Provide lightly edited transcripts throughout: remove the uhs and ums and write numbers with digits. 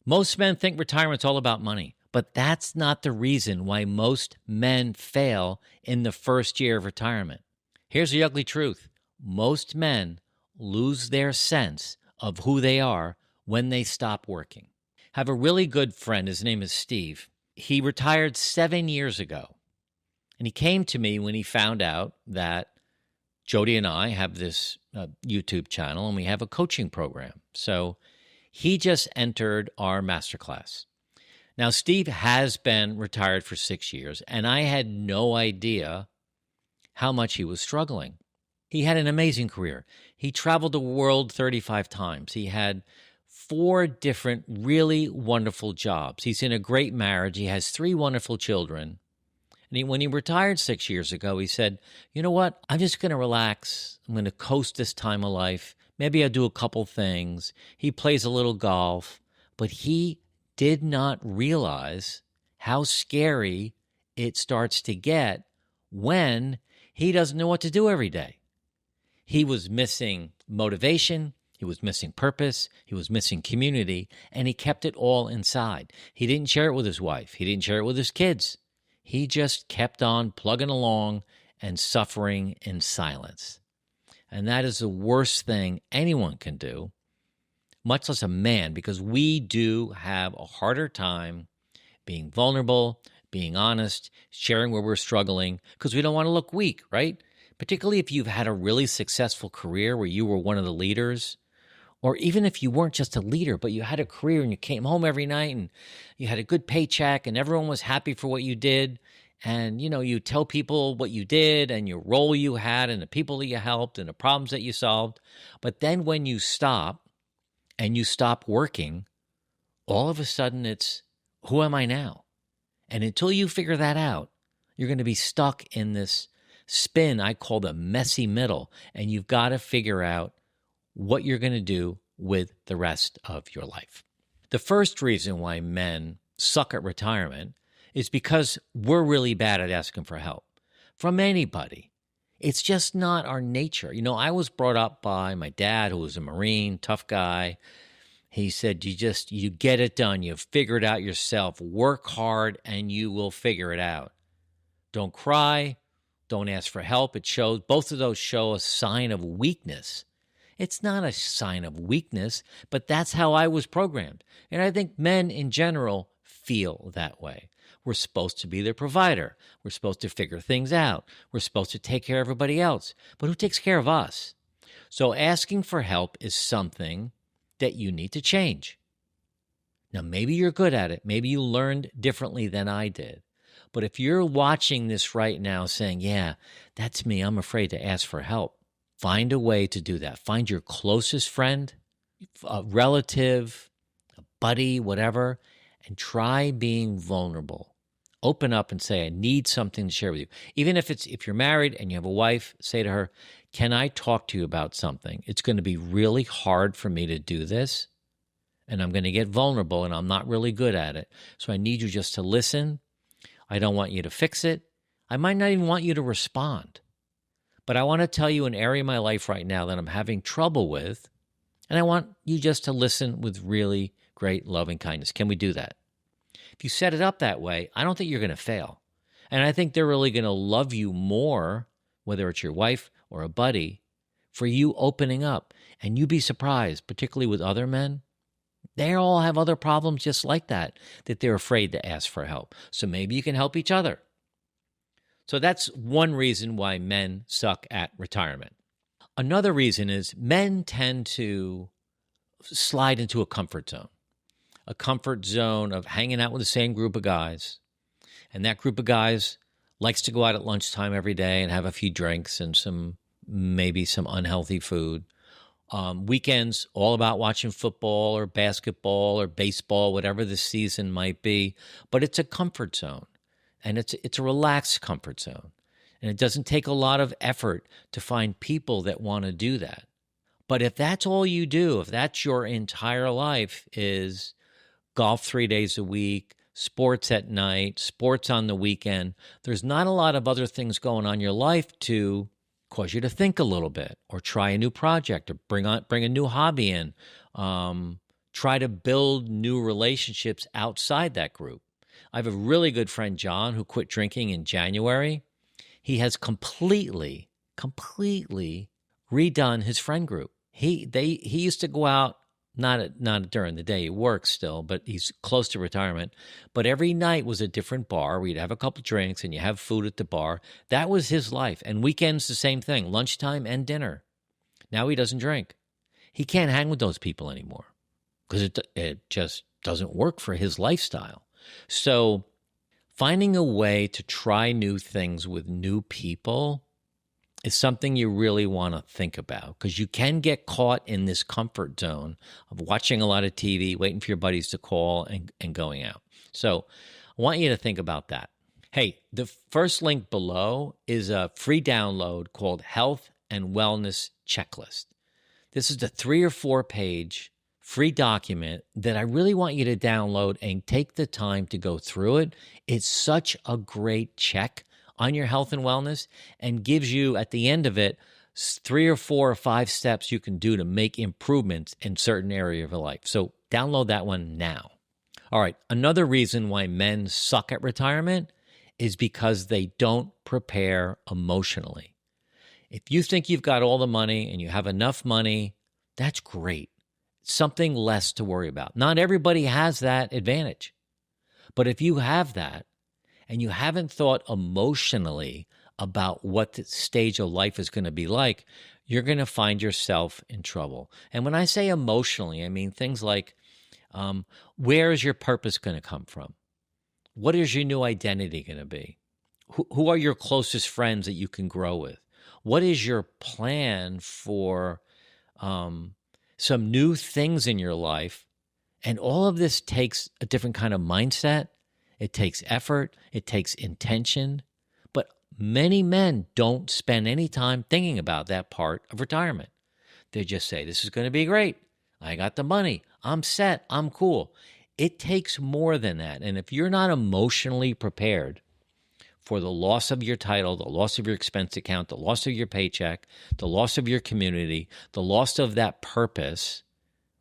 Most men think retirement's all about money, but that's not the reason why most men fail in the first year of retirement. Here's the ugly truth. Most men lose their sense of who they are when they stop working. I have a really good friend. His name is Steve. He retired 7 years ago, and he came to me when he found out that Jody and I have this YouTube channel, and we have a coaching program. So he just entered our masterclass. Now, Steve has been retired for 6 years, and I had no idea how much he was struggling. He had an amazing career. He traveled the world 35 times. He had 4 different really wonderful jobs. He's in a great marriage. He has 3 wonderful children. And when he retired 6 years ago, he said, you know what? I'm just going to relax. I'm going to coast this time of life. Maybe I'll do a couple things. He plays a little golf. But he did not realize how scary it starts to get when he doesn't know what to do every day. He was missing motivation. He was missing purpose. He was missing community. And he kept it all inside. He didn't share it with his wife. He didn't share it with his kids. He just kept on plugging along and suffering in silence. And that is the worst thing anyone can do, much less a man, because we do have a harder time being vulnerable, being honest, sharing where we're struggling, because we don't want to look weak, right? Particularly if you've had a really successful career where you were one of the leaders, or even if you weren't just a leader, but you had a career and you came home every night and you had a good paycheck and everyone was happy for what you did. And, you tell people what you did and your role you had and the people that you helped and the problems that you solved. But then when you stop and you stop working, all of a sudden it's, who am I now? And until you figure that out, you're going to be stuck in this spin I call the messy middle. And you've got to figure out what you're going to do with the rest of your life. The first reason why men suck at retirement is because we're really bad at asking for help from anybody. It's just not our nature. I was brought up by my dad, who was a Marine, tough guy. He said, you get it done. You figure it out yourself. Work hard and you will figure it out. Don't cry. Don't ask for help. Both of those show a sign of weakness. It's not a sign of weakness, but that's how I was programmed. And I think men in general feel that way. We're supposed to be their provider. We're supposed to figure things out. We're supposed to take care of everybody else. But who takes care of us? So asking for help is something that you need to change. Now, maybe you're good at it. Maybe you learned differently than I did. But if you're watching this right now saying, yeah, that's me, I'm afraid to ask for help, find a way to do that. Find your closest friend, a relative, a buddy, whatever, and try being vulnerable. Open up and say, I need something to share with you. Even if you're married and you have a wife, say to her, can I talk to you about something? It's going to be really hard for me to do this, and I'm going to get vulnerable, and I'm not really good at it. So I need you just to listen. I don't want you to fix it. I might not even want you to respond. But I want to tell you an area of my life right now that I'm having trouble with, and I want you just to listen with really great loving kindness. Can we do that? If you set it up that way, I don't think you're going to fail. And I think they're really going to love you more, whether it's your wife or a buddy, for you opening up. And you'd be surprised, particularly with other men, they all have other problems just like that they're afraid to ask for help. So maybe you can help each other. So that's one reason why men suck at retirement. Another reason is men tend to slide into a comfort zone of hanging out with the same group of guys. And that group of guys likes to go out at lunchtime every day and have a few drinks and maybe some unhealthy food. Weekends, all about watching football or basketball or baseball, whatever the season might be. But it's a comfort zone, and it's a relaxed comfort zone. And it doesn't take a lot of effort to find people that want to do that. But if that's all you do, if that's your entire life is golf 3 days a week, sports at night, sports on the weekend, there's not a lot of other things going on in your life to cause you to think a little bit or try a new project or bring a new hobby in. Try to build new relationships outside that group. I have a really good friend, John, who quit drinking in January. He has completely redone his friend group. He used to go out, not during the day, he works still, but he's close to retirement. But every night was a different bar. We'd have a couple drinks and you have food at the bar. That was his life. And weekends, the same thing, lunchtime and dinner. Now he doesn't drink. He can't hang with those people anymore because it just doesn't work for his lifestyle. So finding a way to try new things with new people is something you really want to think about, because you can get caught in this comfort zone of watching a lot of TV, waiting for your buddies to call and going out. So I want you to think about that. Hey, the first link below is a free download called Health and Wellness Checklist. This is the 3 or 4 page free document that I really want you to download and take the time to go through it. It's such a great check on your health and wellness and gives you, at the end of it, 3 or 4 or 5 steps you can do to make improvements in certain area of your life. So download that one now. All right, another reason why men suck at retirement is because they don't prepare emotionally. If you think you've got all the money and you have enough money, that's great. Something less to worry about. Not everybody has that advantage. But if you have that and you haven't thought emotionally about what the stage of life is going to be like, you're going to find yourself in trouble. And when I say emotionally, I mean things like, where is your purpose going to come from? What is your new identity going to be? Who are your closest friends that you can grow with? What is your plan for some new things in your life? And all of this takes a different kind of mindset. It takes effort. It takes intention. But many men don't spend any time thinking about that part of retirement. They just say, this is going to be great. I got the money. I'm set. I'm cool. It takes more than that. And if you're not emotionally prepared for the loss of your title, the loss of your expense account, the loss of your paycheck, the loss of your community, the loss of that purpose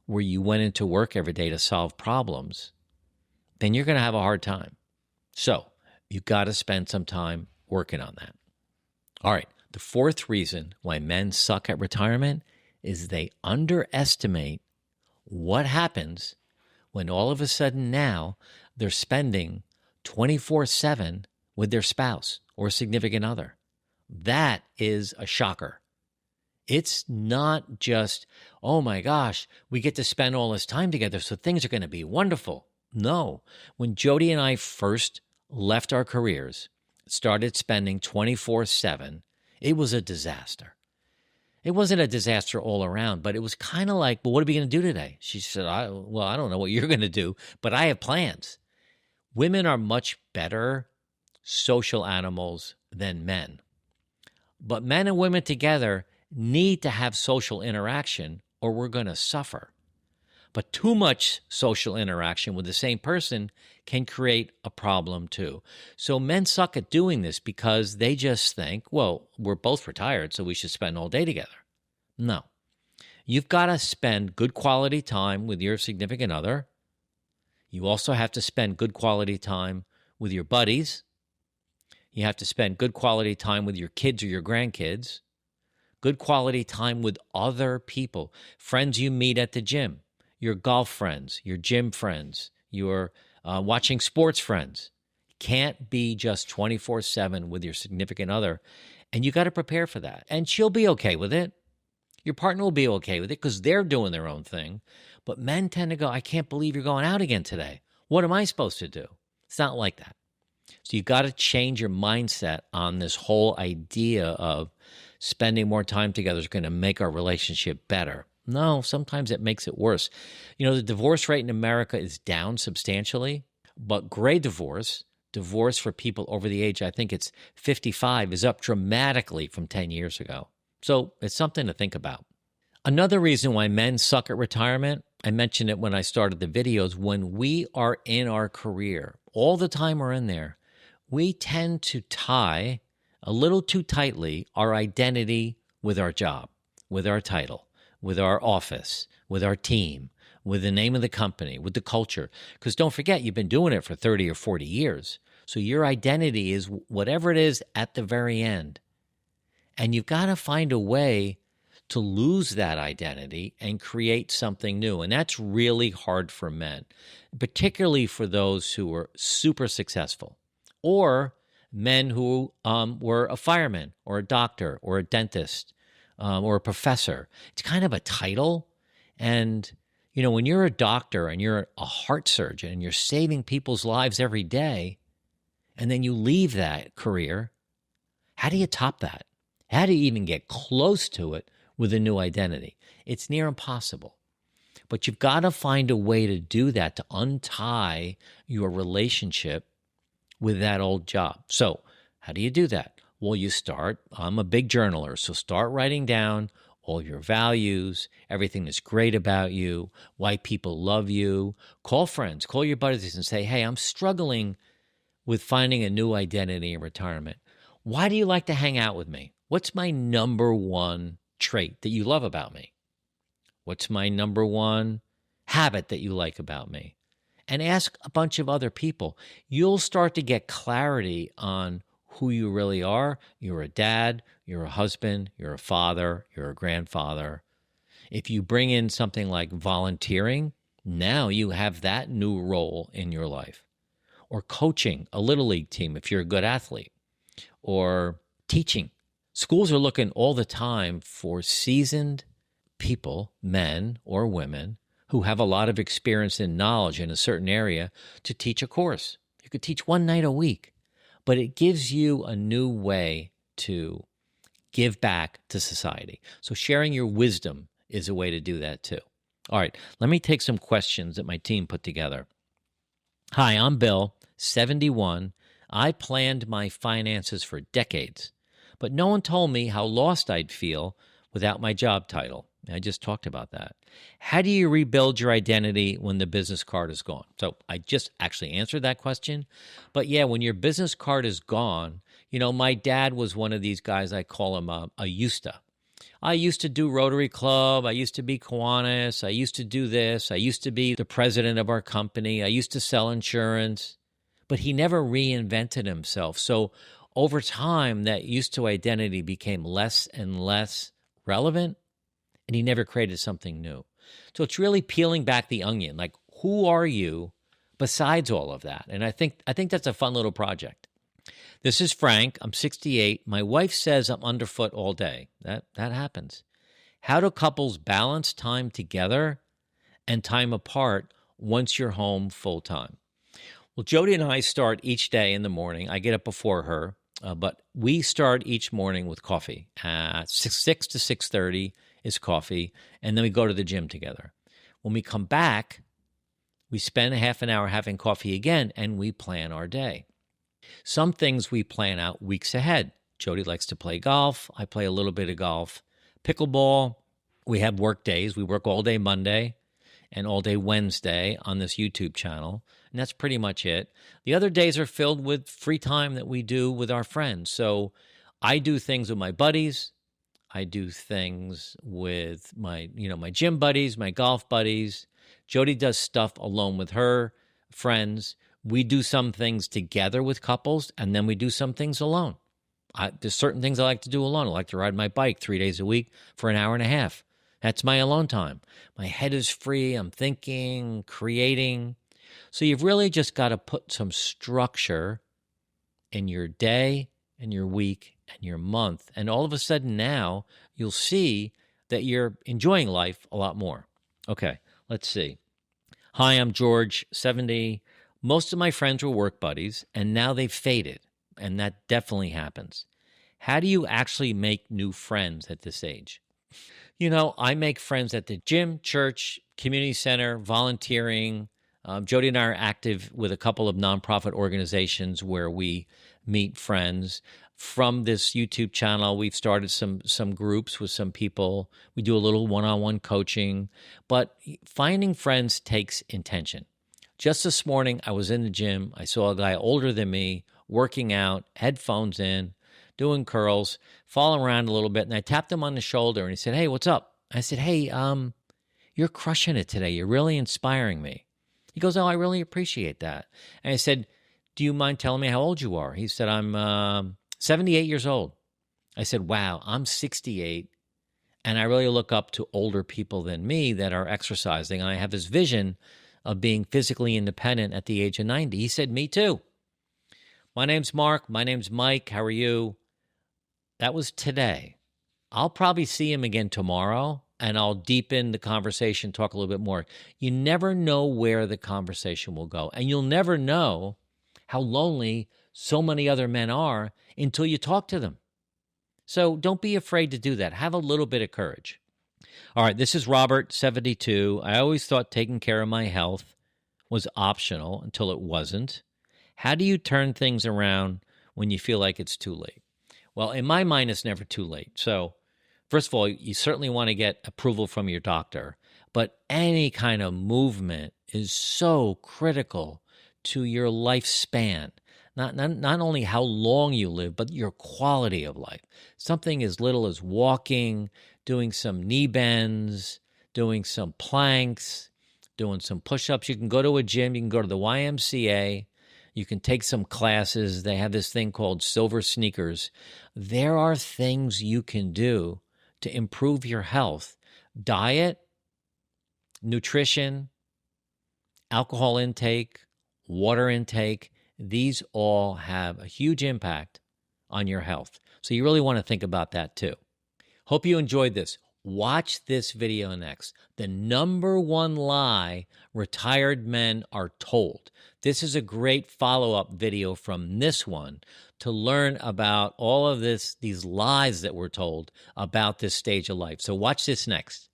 where you went into work every day to solve problems, then you're going to have a hard time. So you've got to spend some time working on that. All right, the 4th reason why men suck at retirement is they underestimate what happens when all of a sudden now they're spending 24/7 with their spouse or significant other. That is a shocker. It's not just, oh my gosh, we get to spend all this time together, so things are going to be wonderful. No. When Jody and I first left our careers, started spending 24/7, it was a disaster. It wasn't a disaster all around, but it was kind of like, well, what are we going to do today? She said, I don't know what you're going to do, but I have plans. Women are much better social animals than men. But men and women together need to have social interaction or we're going to suffer. But too much social interaction with the same person can create a problem too. So men suck at doing this because they just think, well, we're both retired, so we should spend all day together. No. You've got to spend good quality time with your significant other. You also have to spend good quality time with your buddies. You have to spend good quality time with your kids or your grandkids. Good quality time with other people, friends you meet at the gym, your golf friends, your gym friends, your watching sports friends. Can't be just 24/7 with your significant other, and you got to prepare for that. And she'll be okay with it. Your partner will be okay with it because they're doing their own thing. But men tend to go, I can't believe you're going out again today. What am I supposed to do? It's not like that. So you've got to change your mindset on this whole idea of spending more time together is going to make our relationship better. No, sometimes it makes it worse. You know, the divorce rate in America is down substantially, but gray divorce for people over the age, I think it's 55, is up dramatically from 10 years ago. So it's something to think about. Another reason why men suck at retirement, I mentioned it when I started the videos, when we are in our career, all the time we're in there, we tend to tie a little too tightly our identity with our job, with our title, with our office, with our team, with the name of the company, with the culture. Because don't forget, you've been doing it for 30 or 40 years. So your identity is whatever it is at the very end. And you've got to find a way to lose that identity and create something new. And that's really hard for men, particularly for those who are super successful, or men who were a fireman or a doctor or a dentist or a professor. It's kind of a title. And, when you're a doctor and you're a heart surgeon and you're saving people's lives every day, and then you leave that career, how do you top that? How do you even get close to it with a new identity? It's near impossible. But you've got to find a way to do that, to untie your relationship with that old job. So how do you do that? Well, I'm a big journaler, so start writing down all your values, everything that's great about you, why people love you. Call friends, call your buddies and say, hey, I'm struggling with finding a new identity in retirement. Why do you like to hang out with me? What's my number one trait that you love about me? What's my number one habit that you like about me? And ask a bunch of other people. You'll start to get clarity on who you really are. You're a dad, you're a husband, you're a father, you're a grandfather. If you bring in something like volunteering, now you have that new role in your life. Or coaching a little league team if you're a good athlete. Or teaching. Schools are looking all the time for seasoned people, men or women, who have a lot of experience and knowledge in a certain area to teach a course. You could teach one night a week, but it gives you a new way to give back to society. So sharing your wisdom is a way to do that too. All right, let me take some questions that my team put together. Hi, I'm Bill, 71. I planned my finances for decades, but no one told me how lost I'd feel without my job title. I just talked about that. How do you rebuild your identity when the business card is gone? So I just actually answered that question. But yeah, when your business card is gone, my dad was one of these guys, I call him a used to. I used to do Rotary Club. I used to be Kiwanis. I used to do this. I used to be the president of our company. I used to sell insurance. But he never reinvented himself. So over time, that used to identity became less and less relevant, and he never created something new. So it's really peeling back the onion. Like, who are you besides all of that? And I think that's a fun little project. This is Frank. I'm 68. My wife says I'm underfoot all day. That happens. How do couples balance time together and time apart once you're home full time? Well, Jody and I start each day in the morning. I get up before her, but we start each morning with coffee. 6 to 6:30 is coffee, and then we go to the gym together. When we come back, we spend a half an hour having coffee again, and we plan our day. Some things we plan out weeks ahead. Jody likes to play golf. I play a little bit of golf. Pickleball. We have work days. We work all day Monday and all day Wednesday on this YouTube channel, and that's pretty much it. The other days are filled with free time that we do with our friends. So I do things with my buddies. I do things with my gym buddies, my golf buddies. Jody does stuff alone with her friends. We do some things together with couples, and then we do some things alone. There's certain things I like to do alone. I like to ride my bike 3 days a week for an hour and a half. That's my alone time. My head is free. I'm thinking, creating. So you've really just got to put some structure in your day and your week and your month. And all of a sudden now you'll see that you're enjoying life a lot more. Okay, let's see. Hi, I'm George, 70. Most of my friends were work buddies, and now they've faded, and that definitely happens. How do you actually make new friends at this age? I make friends at the gym, church, community center, volunteering. Jody and I are active with a couple of nonprofit organizations where we meet friends. From this YouTube channel, we've started some groups with some people. We do a little one-on-one coaching, but finding friends takes intention. Just this morning, I was in the gym. I saw a guy older than me working out, headphones in, doing curls, falling around a little bit, and I tapped him on the shoulder, and he said, "Hey, what's up?" I said, "Hey, you're crushing it today. You're really inspiring me. He goes, oh, I really appreciate that. And I said, do you mind telling me how old you are? He said, I'm 78 years old. I said, wow, I'm 68. And I really look up to older people than me that are exercising. And I have this vision of being physically independent at the age of 90. He said, me too. My name's Mark. My name's Mike. How are you? That was today. I'll probably see him again tomorrow, and I'll deepen the conversation, talk a little bit more. You never know where the conversation will go, and you'll never know how lonely so many other men are until you talk to them. So don't be afraid to do that. Have a little bit of courage. All right, this is Robert, 72. I always thought taking care of my health was optional until it wasn't. How do you turn things around when you feel like it's too late? Well, in my mind, it's never too late. So first of all, you certainly want to get approval from your doctor, but any kind of movement is so critical to your lifespan. Not only how long you live, but your quality of life. Something as little as walking, doing some knee bends, doing some planks, doing some push-ups. You can go to a gym. You can go to the YMCA. You can take some classes. They have this thing called Silver Sneakers. There are things you can do to improve your health. Diet, nutrition, alcohol intake, water intake, these all have a huge impact on your health. So you really want to think about that too. Hope you enjoyed this. Watch this video next. The number one lie retired men are told. This is a great follow-up video from this one to learn about all of these lies that we're told about this stage of life. So watch this next.